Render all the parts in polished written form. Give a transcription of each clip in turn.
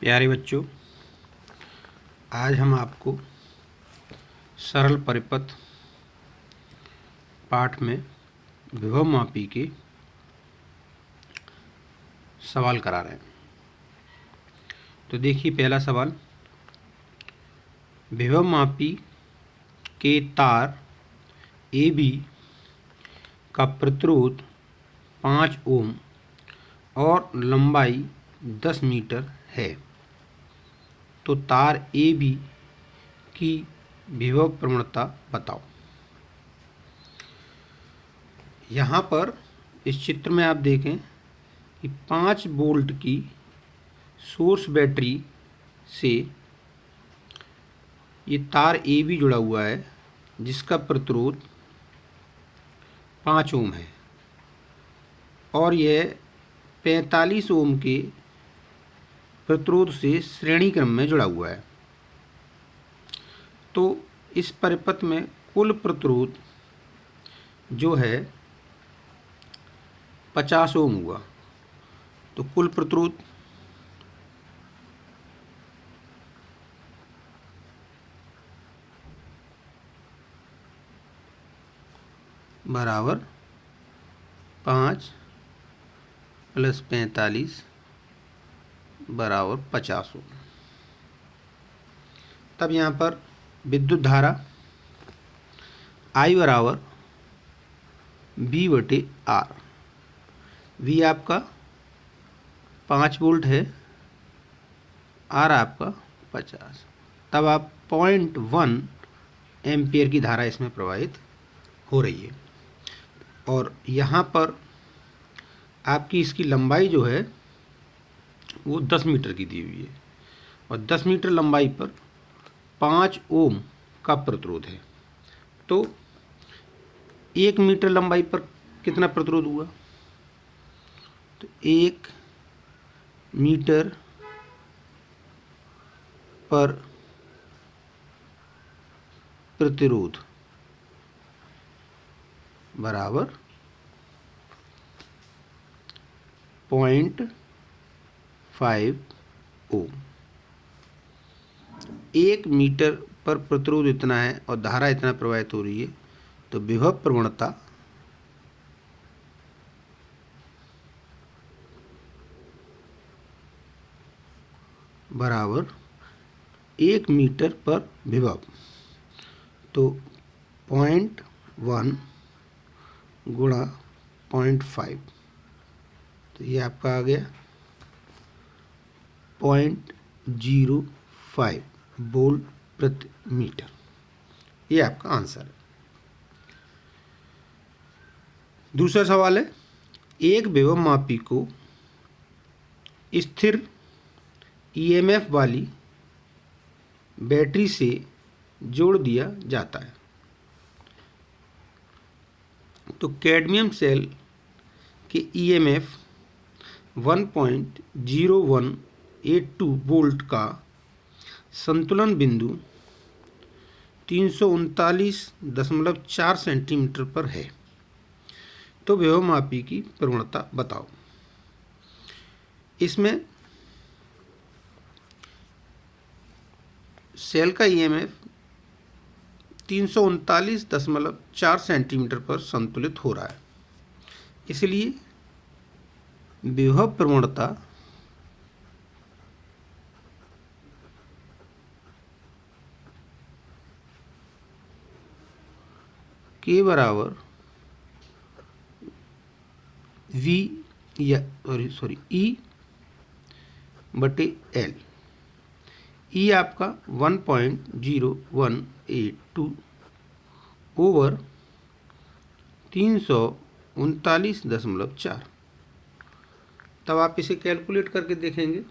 प्यारे बच्चों, आज हम आपको सरल परिपथ पाठ में विभवमापी के सवाल करा रहे हैं। तो देखिए, पहला सवाल, विभवमापी के तार AB का प्रतिरोध 5 ओम और लंबाई 10 मीटर है, तो तार AB की विभव प्रवणता बताओ। यहाँ पर इस चित्र में आप देखें कि 5 वोल्ट की सोर्स बैटरी से ये तार AB जुड़ा हुआ है, जिसका प्रतिरोध 5 ओम है और यह 45 ओम के प्रतिरोध से श्रेणी क्रम में जुड़ा हुआ है। तो इस परिपथ में कुल प्रतिरोध जो है 50 ओम हुआ। तो कुल प्रतिरोध बराबर 5 + 45 बराबर 50 ओम। तब यहाँ पर विद्युत धारा I बराबर V/R। V आपका 5 वोल्ट है, R आपका 50। तब आप 0.1 एम्पियर की धारा इसमें प्रवाहित हो रही है। और यहाँ पर आपकी इसकी लंबाई जो है वो 10 मीटर की दी हुई है और 10 मीटर लंबाई पर 5 ओम का प्रतिरोध है। तो 1 मीटर लंबाई पर कितना प्रतिरोध हुआ? तो 1 मीटर पर प्रतिरोध बराबर 0.5 ओम। 1 मीटर पर प्रतिरोध इतना है और धारा इतना प्रवाहित हो रही है, तो विभव प्रवणता बराबर 1 मीटर पर विभव, तो 0.1 गुणा 0.5, तो ये आपका आ गया 0.05 वोल्ट प्रति मीटर। ये आपका आंसर है। दूसरा सवाल है, एक विभवमापी को स्थिर EMF वाली बैटरी से जोड़ दिया जाता है, तो कैडमियम सेल के EMF 1.0182 वोल्ट का संतुलन बिंदु 339.4 सेंटीमीटर पर है, तो विभवमापी की प्रवणता बताओ। इसमें सेल का EMF 339.4 सेंटीमीटर पर संतुलित हो रहा है, इसलिए विभव प्रवणता के बराबर E/L। E आपका 1.0182 ओवर 339.4। तब आप इसे कैलकुलेट करके देखेंगे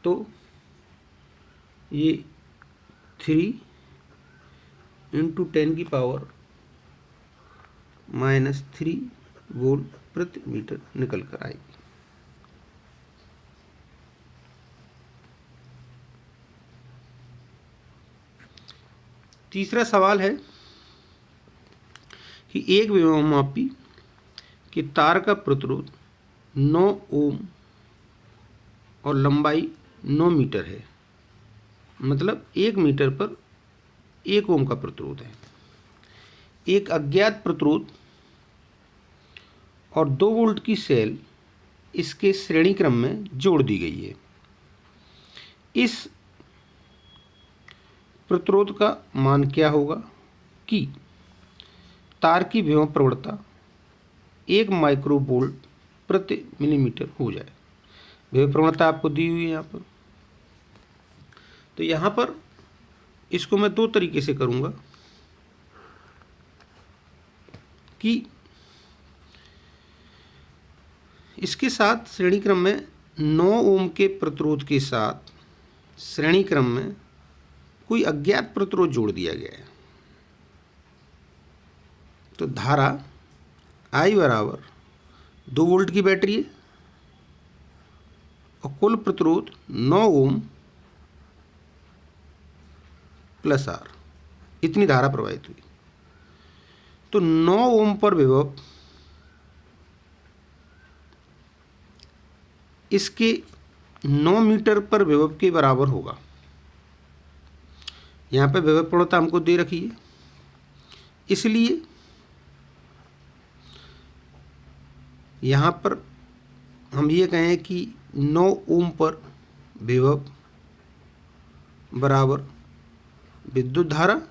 तो ये 3 × 10⁻³ वोल्ट प्रति मीटर निकल कर आएगी। तीसरा सवाल है कि एक विभवमापी के तार का प्रतिरोध 9 ओम और लंबाई 9 मीटर है, मतलब 1 मीटर पर 1 ओम का प्रतिरोध है। एक अज्ञात प्रतिरोध और 2 वोल्ट की सेल इसके श्रेणी क्रम में जोड़ दी गई है। इस प्रतिरोध का मान क्या होगा कि तार की विभव प्रवणता 1 माइक्रो वोल्ट प्रति मिलीमीटर हो जाए। विभव प्रवणता आपको दी हुई है यहाँ पर। तो यहाँ पर इसको मैं 2 तरीके से करूँगा कि इसके साथ श्रेणी क्रम में 9 ओम के प्रतिरोध के साथ श्रेणी क्रम में कोई अज्ञात प्रतिरोध जोड़ दिया गया है। तो धारा I बराबर 2 वोल्ट की बैटरी है और कुल प्रतिरोध 9 ओम प्लस R, इतनी धारा प्रवाहित हुई। तो 9 ओम पर विभव इसके 9 मीटर पर विभव के बराबर होगा। यहाँ पे विभव प्रवणता हमको दे रखी है, इसलिए यहाँ पर हम ये कहें कि 9 ओम पर विभव बराबर विद्युत धारा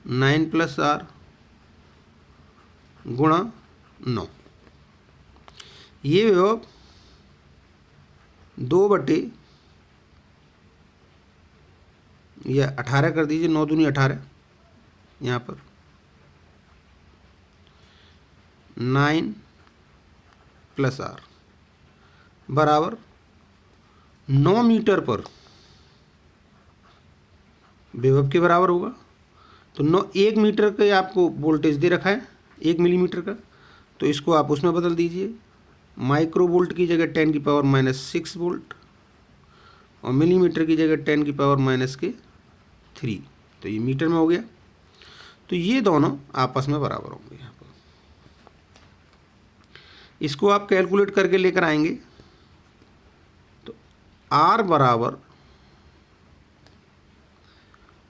9 प्लस R गुणा 9। ये विभव 2 बटे या 18 कर दीजिए, 9 दूनी 18, यहाँ पर 9 प्लस R बराबर 9 मीटर पर विभव के बराबर होगा। तो 1 मीटर का आपको वोल्टेज दे रखा है, 1 मिलीमीटर का, तो इसको आप उसमें बदल दीजिए। माइक्रो वोल्ट की जगह 10 की पावर -6 वोल्ट और मिलीमीटर की जगह 10 की पावर -3, तो ये मीटर में हो गया। तो ये दोनों आपस में बराबर होंगे। यहाँ पर इसको आप कैलकुलेट करके लेकर आएंगे तो R बराबर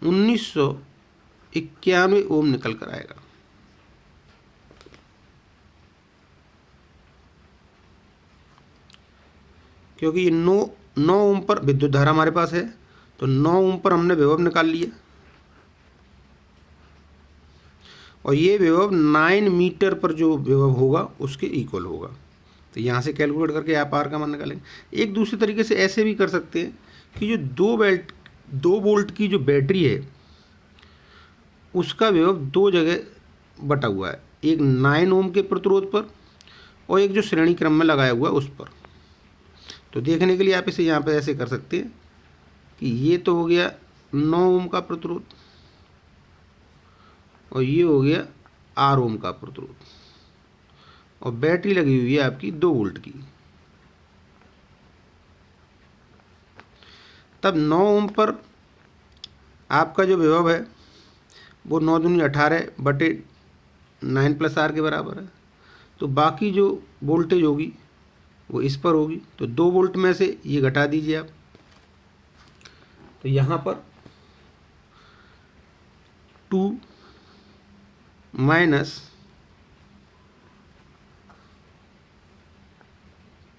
1991 ओम निकल कर आएगा। क्योंकि ये 9 ओम पर विद्युत धारा हमारे पास है, तो 9 ओम पर हमने विभव निकाल लिया और ये विभव 9 मीटर पर जो विभव होगा उसके इक्वल होगा। तो यहाँ से कैलकुलेट करके आप R का मान निकालेंगे। एक दूसरे तरीके से ऐसे भी कर सकते हैं कि जो 2 वोल्ट की जो बैटरी है उसका विभव 2 जगह बटा हुआ है, एक 9 ओम के प्रतिरोध पर और एक जो श्रेणी क्रम में लगाया हुआ है उस पर। तो देखने के लिए आप इसे यहाँ पे ऐसे कर सकते हैं कि ये तो हो गया 9 ओम का प्रतिरोध और ये हो गया 8 ओम का प्रतिरोध और बैटरी लगी हुई है आपकी 2 वोल्ट की। तब 9 ओम पर आपका जो विभव है वो 9 दूनी 18 बटे 9 प्लस R के बराबर है। तो बाकी जो वोल्टेज होगी वो इस पर होगी, तो 2 वोल्ट में से ये घटा दीजिए आप। तो यहाँ पर 2 माइनस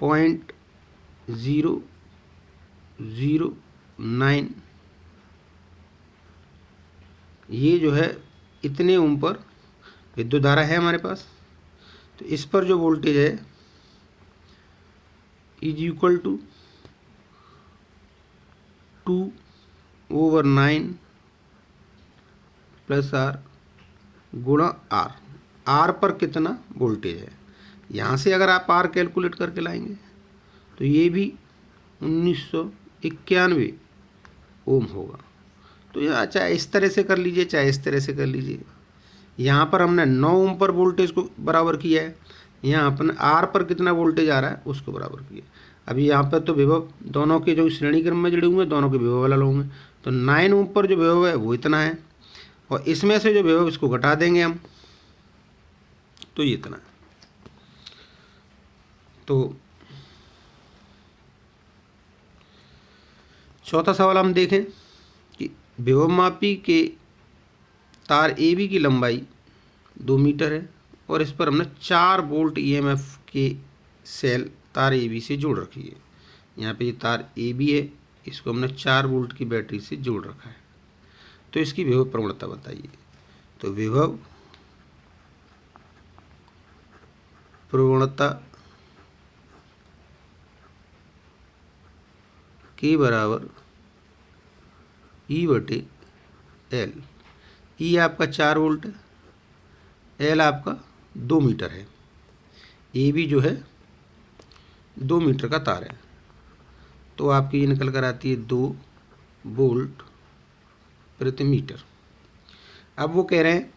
0.009, ये जो है इतने ओम पर विद्युत धारा है हमारे पास। तो इस पर जो वोल्टेज है is equal to 2/9 plus R गुणा R। R पर कितना वोल्टेज है, यहाँ से अगर आप R कैलकुलेट करके लाएंगे तो ये भी 1991 ओम होगा। तो यह चाहे इस तरह से कर लीजिए चाहे इस तरह से कर लीजिए। यहाँ पर हमने 9 ओम पर वोल्टेज को बराबर किया है, यहाँ अपने R पर कितना वोल्टेज आ रहा है उसको बराबर किया। अभी यहाँ पर तो विभव दोनों के जो श्रेणी क्रम में जुड़े हुए हैं दोनों के विभव अलग होंगे। तो 9 ओम पर जो विभव है वो इतना है और इसमें से जो विभव इसको घटा देंगे हम, तो ये इतना है। तो चौथा सवाल हम देखें कि विभवमापी के तार ए बी की लंबाई 2 मीटर है और इस पर हमने 4 वोल्ट ईएमएफ के सेल तार ए बी से जोड़ रखी है। यहाँ पे ये तार ए बी है, इसको हमने 4 वोल्ट की बैटरी से जोड़ रखा है। तो इसकी विभव प्रवणता बताइए। तो विभव प्रवणता के बराबर E/L। ई आपका 4 वोल्ट है, एल आपका 2 मीटर है, ए बी जो है 2 मीटर का तार है। तो आपकी ये निकल कर आती है 2 वोल्ट प्रति मीटर। अब वो कह रहे हैं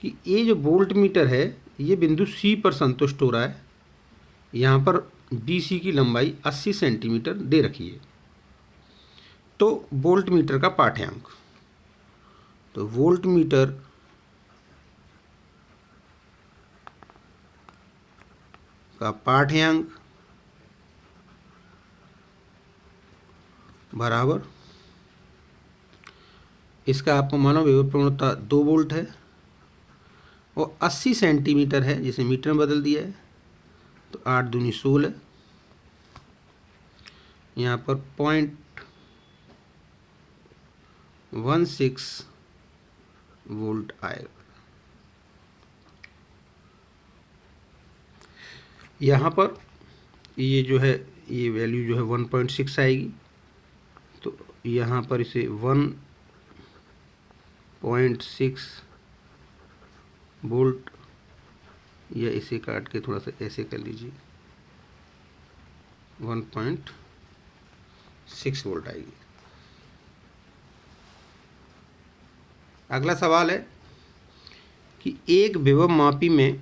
कि ये जो वोल्ट मीटर है ये बिंदु सी पर संतुष्ट हो रहा है। यहाँ पर बी सी की लंबाई 80 सेंटीमीटर दे रखी है। तो वोल्ट मीटर का पाठ्यांक, तो वोल्ट मीटर का पाठ्यांक बराबर, इसका आपको मानो विभव प्रवणता 2 वोल्ट है और 80 सेंटीमीटर है, जिसे मीटर में बदल दिया है। तो 8 दूनी 16, यहाँ पर 0.16 वोल्ट आएगा। यहाँ पर ये जो है ये वैल्यू जो है 1.6 आएगी। तो यहाँ पर इसे 1.6 वोल्ट, या इसे काट के थोड़ा सा ऐसे कर लीजिए, 1.6 वोल्ट आएगी। अगला सवाल है कि एक विभवमापी में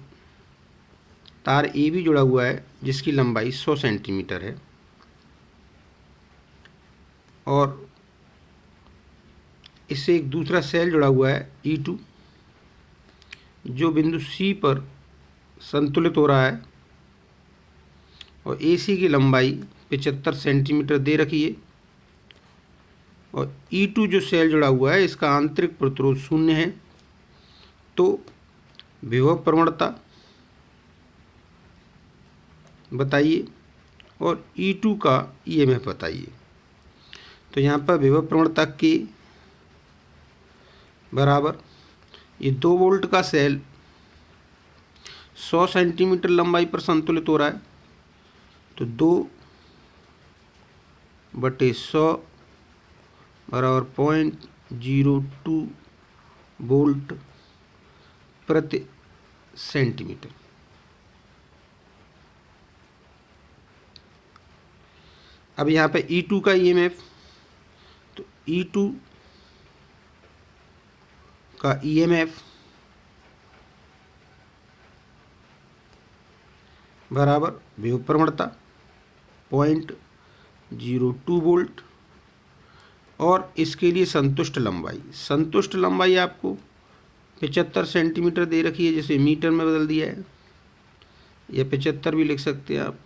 तार ए बी जुड़ा हुआ है जिसकी लंबाई 100 सेंटीमीटर है और इससे एक दूसरा सेल जुड़ा हुआ है E2 जो बिंदु C पर संतुलित हो रहा है और AC की लंबाई 75 सेंटीमीटर दे रखी है और E2 जो सेल जुड़ा हुआ है इसका आंतरिक प्रतिरोध 0 है। तो विभव प्रवणता बताइए और E2 का EMF बताइए। तो यहाँ पर विभव प्रवणता के बराबर, ये 2 वोल्ट का सेल 100 सेंटीमीटर लंबाई पर संतुलित हो रहा है। तो 2/100 बराबर 0.02 वोल्ट प्रति सेंटीमीटर। अब यहाँ पे E2 का EMF, तो E2 का EMF बराबर विभव प्रवणता 0.02 वोल्ट और इसके लिए संतुष्ट लंबाई आपको 75 सेंटीमीटर दे रखी है, जिसे मीटर में बदल दिया है, या 75 भी लिख सकते हैं आप।